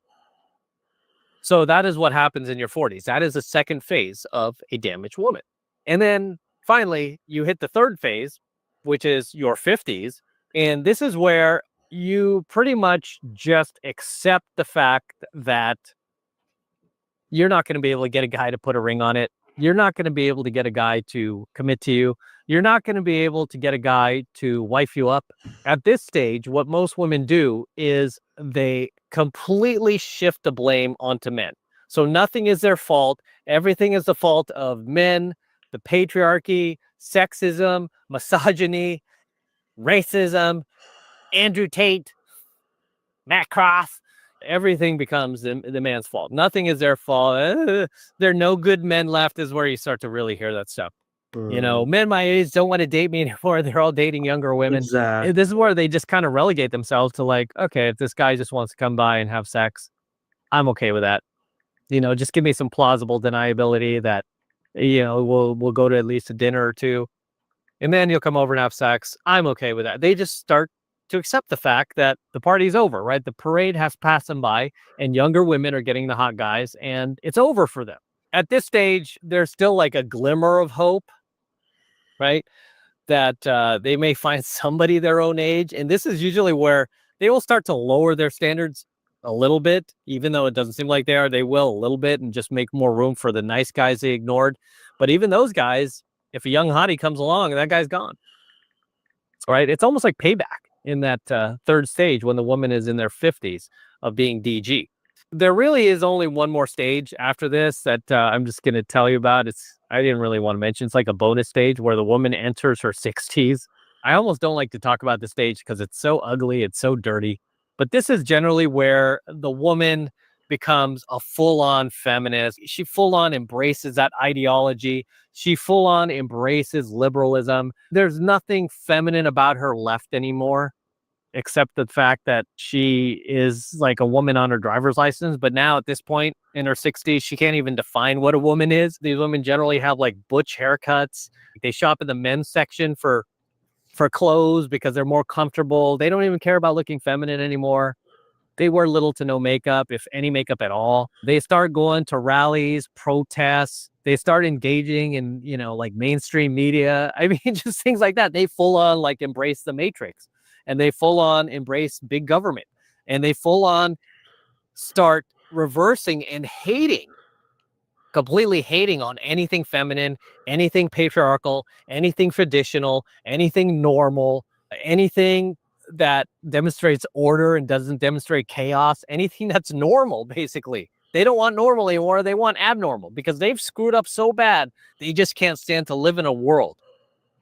So that is what happens in your 40s. That is the second phase of a damaged woman. And then finally, you hit the third phase, which is your 50s. And this is where you pretty much just accept the fact that you're not going to be able to get a guy to put a ring on it. You're not going to be able to get a guy to commit to you. You're not going to be able to get a guy to wife you up. At this stage, what most women do is they completely shift the blame onto men. So nothing is their fault. Everything is the fault of men, the patriarchy, sexism, misogyny, racism, Andrew Tate, Matt Cross. Everything becomes the man's fault. Nothing is their fault. There are no good men left is where you start to really hear that stuff. You know, men my age don't want to date me anymore. They're all dating younger women. Exactly. This is where they just kind of relegate themselves to like, okay, if this guy just wants to come by and have sex, I'm okay with that. You know, just give me some plausible deniability that, you know, we'll go to at least a dinner or two, and then you'll come over and have sex. I'm okay with that. They just start to accept the fact that the party's over, right? The parade has passed them by, and younger women are getting the hot guys, and it's over for them. At this stage, there's still like a glimmer of hope, right? That they may find somebody their own age. And this is usually where they will start to lower their standards a little bit, even though it doesn't seem like they are. They will a little bit and just make more room for the nice guys they ignored. But even those guys, if a young hottie comes along, that guy's gone. Right? It's almost like payback in that third stage when the woman is in their 50s of being DG. There really is only one more stage after this that I'm just going to tell you about. I didn't really want to mention. It's like a bonus stage where the woman enters her 60s. I almost don't like to talk about the stage because it's so ugly. It's so dirty. But this is generally where the woman becomes a full-on feminist. She full-on embraces that ideology. She full-on embraces liberalism. There's nothing feminine about her left anymore, except the fact that she is like a woman on her driver's license. But now at this point in her 60s, she can't even define what a woman is. These women generally have like butch haircuts. They shop in the men's section for clothes because they're more comfortable. They don't even care about looking feminine anymore. They wear little to no makeup, if any makeup at all. They start going to rallies, protests. They start engaging in, you know, like mainstream media. I mean, just things like that. They full on like embrace the Matrix. And they full on embrace big government, and they full on start reversing and completely hating on anything feminine, anything patriarchal, anything traditional, anything normal, anything that demonstrates order and doesn't demonstrate chaos, anything that's normal, basically. They don't want normal anymore. They want abnormal because they've screwed up so bad. They just can't stand to live in a world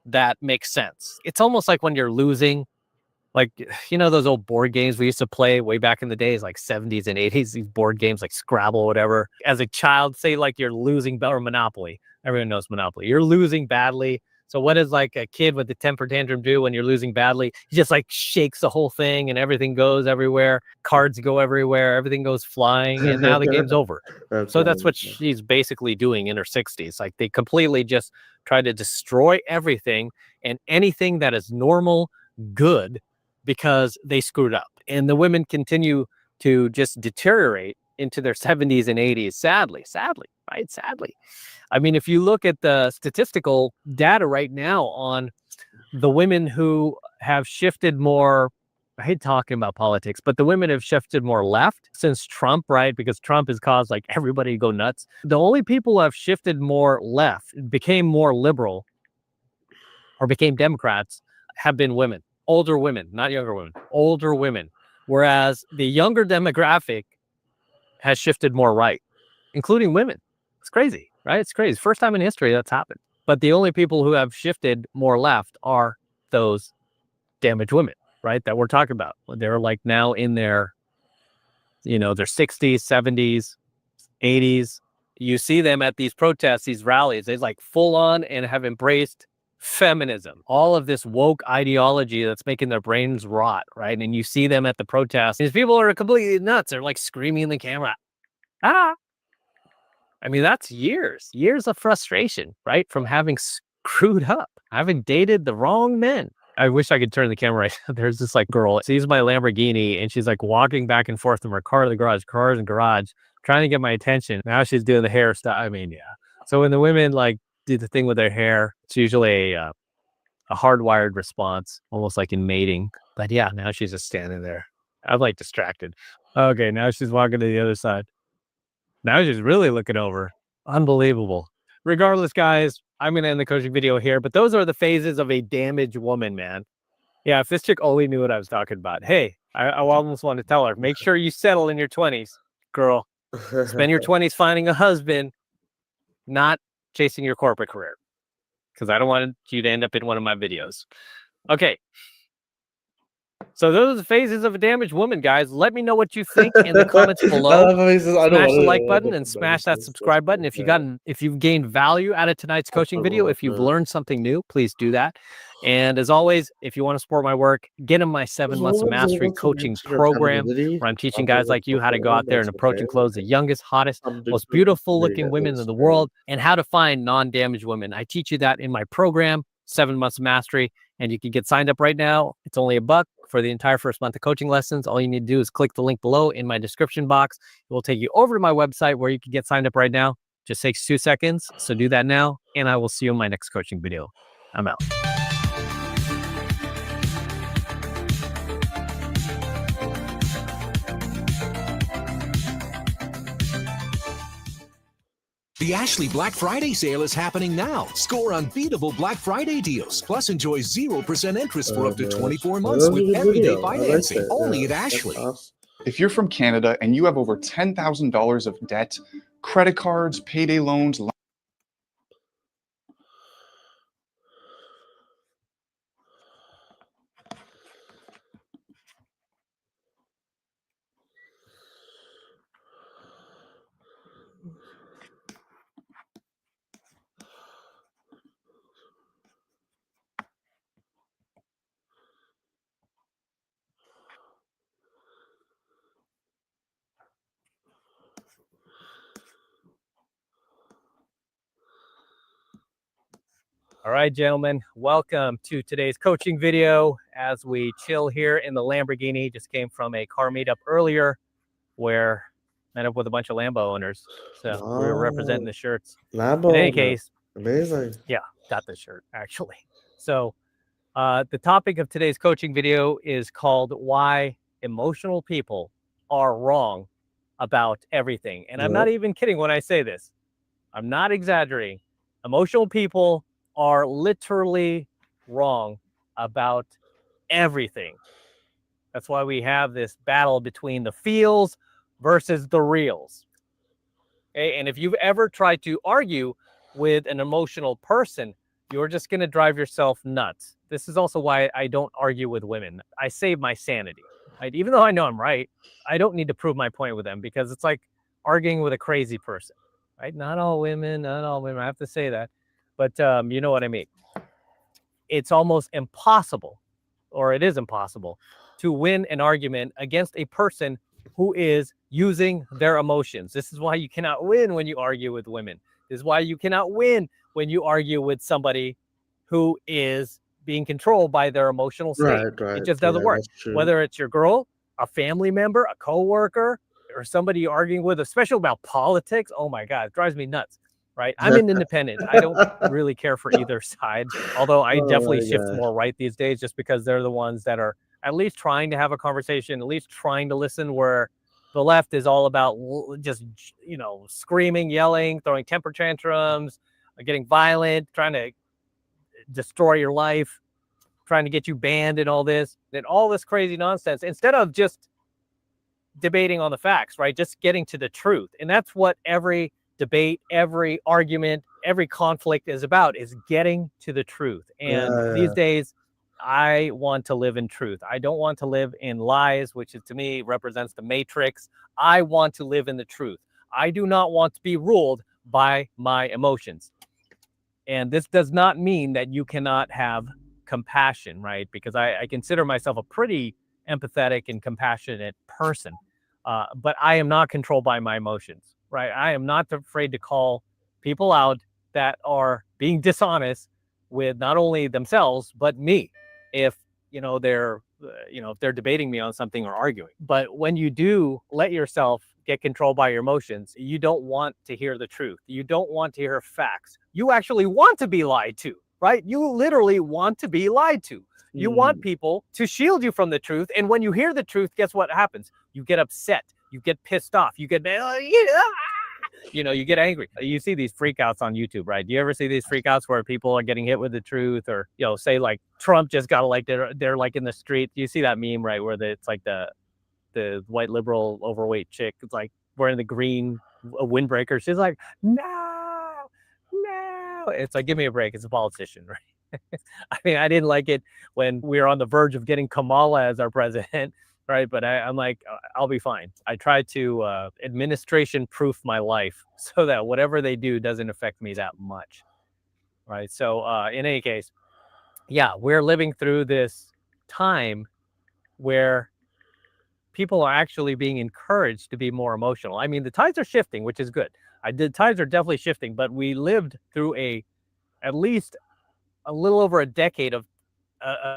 that makes sense. It's almost like when you're losing. Like, you know, those old board games we used to play way back in the days, like 70s and 80s, these board games like Scrabble, whatever. As a child, say like you're losing, or Monopoly. Everyone knows Monopoly. You're losing badly. So what does like a kid with the temper tantrum do when you're losing badly? He just like shakes the whole thing and everything goes everywhere. Cards go everywhere. Everything goes flying. And now the game's over. So that's what she's basically doing in her 60s. Like they completely just try to destroy everything and anything that is normal, good, because they screwed up. And the women continue to just deteriorate into their 70s and 80s. Sadly, right? Sadly. I mean, if you look at the statistical data right now on the women who have shifted more, I hate talking about politics, but the women have shifted more left since Trump, right? Because Trump has caused like everybody to go nuts. The only people who have shifted more left, became more liberal, or became Democrats have been women. Older women, not younger women, older women. Whereas the younger demographic has shifted more right, including women. It's crazy, right? It's crazy. First time in history that's happened. But the only people who have shifted more left are those damaged women, right? That we're talking about. They're like now in their, you know, their 60s, 70s, 80s. You see them at these protests, these rallies. They like full on and have embraced feminism, all of this woke ideology that's making their brains rot, right? And you see them at the protests. These people are completely nuts. They're like screaming in the camera. Ah! I mean, that's years of frustration, right? From having screwed up, having dated the wrong men. I wish I could turn the camera right. There's this like girl, sees my Lamborghini, and she's like walking back and forth from her car to the garage, cars and garage, trying to get my attention. Now she's doing the hairstyle. I mean, yeah. So when the women like do the thing with their hair, it's usually a hardwired response, almost like in mating. But yeah, now she's just standing there. I'm like distracted. Okay, now she's walking to the other side. Now she's really looking over. Unbelievable. Regardless, guys, I'm going to end the coaching video here, but those are the phases of a damaged woman, man. Yeah, if this chick only knew what I was talking about. Hey, I almost want to tell her, make sure you settle in your 20s, girl. Spend your 20s finding a husband, not chasing your corporate career, because I don't want you to end up in one of my videos. Okay. So those are the phases of a damaged woman, guys. Let me know what you think in the comments I below. love faces. I know Smash what the it like is. button and smash that subscribe button. If you've gained value out of tonight's coaching video, if you've learned something new, please do that. And as always, if you want to support my work, get in my 7 months of mastery coaching program where I'm teaching guys like you how to go out there and approach and close the youngest, hottest, most beautiful looking women in the world, and how to find non-damaged women. I teach you that in my program, 7 months of mastery, and you can get signed up right now. It's only $1 for the entire first month of coaching lessons. All you need to do is click the link below in my description box. It will take you over to my website where you can get signed up right now. Just takes 2 seconds. So do that now, and I will see you in my next coaching video. I'm out. The Ashley Black Friday sale is happening now. Score unbeatable Black Friday deals, plus enjoy 0% interest for up to 24 months with everyday financing, only at Ashley. If you're from Canada and you have over $10,000 of debt, credit cards, payday loans, All right, gentlemen, welcome to today's coaching video as we chill here in the Lamborghini. Just came from a car meetup earlier where I met up with a bunch of Lambo owners. So we were representing the shirts. Lambo. In any case, amazing. Yeah, got the shirt actually. So the topic of today's coaching video is called Why Emotional People Are Wrong About Everything. And I'm not even kidding when I say this. I'm not exaggerating. Emotional people are literally wrong about everything. That's why we have this battle between the feels versus the reals. Okay? And if you've ever tried to argue with an emotional person, you're just going to drive yourself nuts. This is also why I don't argue with women. I save my sanity. Right? Even though I know I'm right, I don't need to prove my point with them because it's like arguing with a crazy person. Right? Not all women. I have to say that. But you know what I mean. It's almost impossible, or it is impossible, to win an argument against a person who is using their emotions. This is why you cannot win when you argue with women. This is why you cannot win when you argue with somebody who is being controlled by their emotional state. Right. It just doesn't work. Whether it's your girl, a family member, a coworker, or somebody you're arguing with, especially about politics. Oh my God, it drives me nuts. Right? I'm an independent. I don't really care for either side, although I definitely shift more right these days just because they're the ones that are at least trying to have a conversation, at least trying to listen, where the left is all about just, screaming, yelling, throwing temper tantrums, getting violent, trying to destroy your life, trying to get you banned and all this crazy nonsense, instead of just debating on the facts, right? Just getting to the truth. And that's what every debate, every argument, every conflict is about, is getting to the truth. And these days, I want to live in truth. I don't want to live in lies, which is, to me, represents the matrix. I want to live in the truth. I do not want to be ruled by my emotions. And this does not mean that you cannot have compassion, right? Because I consider myself a pretty empathetic and compassionate person. But I am not controlled by my emotions, right? I am not afraid to call people out that are being dishonest with not only themselves, but me. If, they're debating me on something or arguing. But when you do let yourself get controlled by your emotions, you don't want to hear the truth. You don't want to hear facts. You actually want to be lied to, right? You literally want to be lied to. You want people to shield you from the truth. And when you hear the truth, guess what happens? You get upset. You get pissed off. You get, you get angry. You see these freakouts on YouTube, right? Do you ever see these freakouts where people are getting hit with the truth, or, say like Trump just got elected, they're like in the street. You see that meme, right? Where it's like the white liberal overweight chick. It's like wearing the green windbreaker. She's like, no. It's like, give me a break. It's a politician, right? I mean, I didn't like it when we were on the verge of getting Kamala as our president, right? But I'm like, I'll be fine. I try to administration proof my life so that whatever they do doesn't affect me that much, right? So in any case, yeah, we're living through this time where people are actually being encouraged to be more emotional. I mean, the tides are shifting, which is good. The tides are definitely shifting, but we lived through at least a little over a decade of,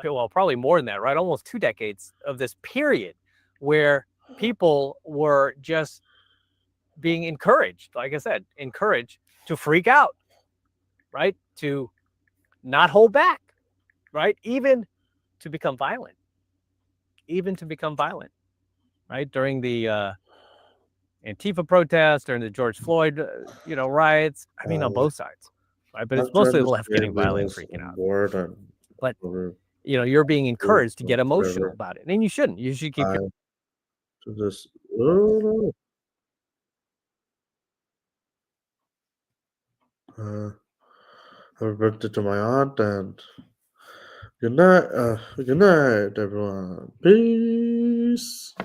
well, probably more than that, right? Almost 2 decades of this period where people were just being encouraged, like I said, encouraged to freak out, right? To not hold back, right? Even to become violent, right? During the Antifa protests, during the George Floyd, riots. I mean, on both sides, right? But it's I've tried mostly to the left stay getting violent and this freaking out. word and But whatever, you're being encouraged to get emotional whatever. about it, and you shouldn't. You should keep I your to this. Oh, no. Happy birthday to my aunt and good night. Good night, everyone. Peace.